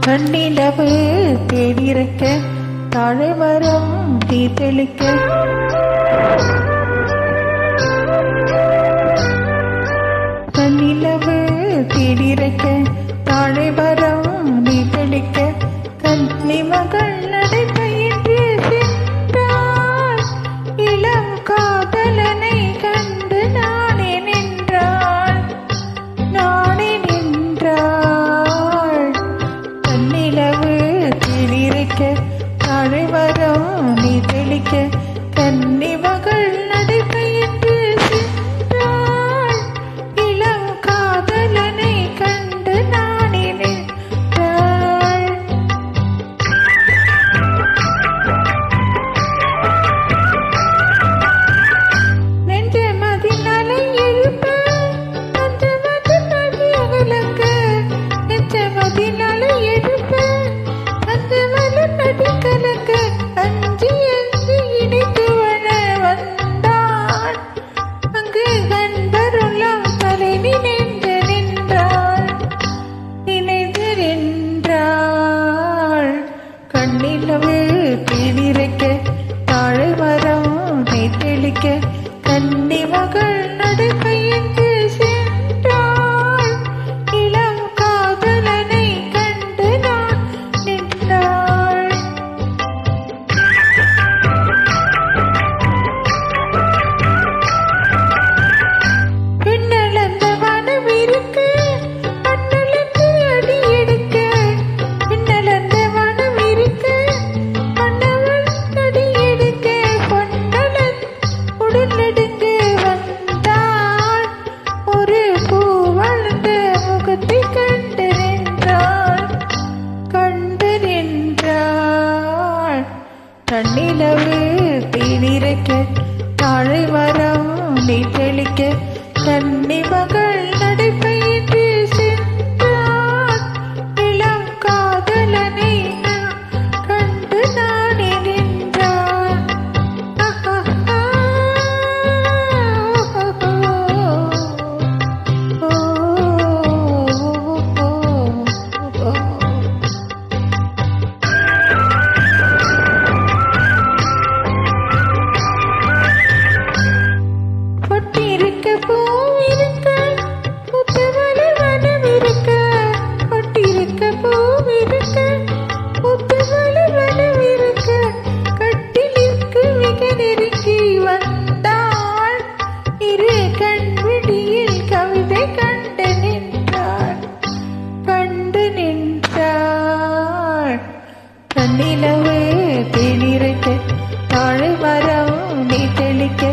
கண்ணிலவு தேடிருக்க தாழ்வரம் தீ தெளிக்க கண்ணிலவு தேடிருக்க தாழ்வரம் நீ தெளிக்க கண்ணி மகள் நடைபயின்று சென்றாள் இளம் காதலனை கண்டு நானே நின்றாள் கண்ணிலவு தேடிருக்க தாழ்வரம் நீ தெளிக்க கண்ணி மகள் நடைபயின்று சென்றாள் இளம் காதலனை கண்டு நானே நின்றாள் நெஞ்ச மதினாலை எழுப்ப அந்த மதினாலை அகலங்க நெஞ்ச மதினாலை எழுப்ப அந்த மலநடி கலங்க அஞ்சி அஞ்சி இணைத்து வர வந்தான் அங்கு கண்பருளாம் தலை நினைந்து நின்றாள் கண்ணிலவு தேடிருக்க தாழ்வரம் நீ தெளிக்க கன்னி மகள் நடைபயின்று சென்றாள் இளம் காதலனை கண்டு நான் நின்றாள் பின்னலந்த வனம் இருக்க அண்ணலந்து அடி எடுக்க பின்னலந்த வனம் இருக்க அண்ணவன் அடி எடுக்க பொன்னலன் உடலெடுங்க வந்தாள் ஒரு பூ வளர்ந்த முகத்தை கண்டு நின்றாள் கண்ணிலவு தேடிருக்க தாழ்வரம் நீ தெளிக்க கன்னி மகள் நடைபயின்று சென்றாள் இளம் காதலனை கண்டு நானே நின்றாள் பொட்டிருக்க பூவிருக்க முத்துமலை வனமிருக்க பொட்டிருக்க பூவிருக்க முத்துமலை வனமிருக்க கட்டிலிற்கு மிக நெருங்கி வந்தாள் இரு கண்விழியில் கவிதை கண்டு நின்றாள் கண்ணிலவு தேடிருக்க தாழ்வரம் நீ தெளிக்க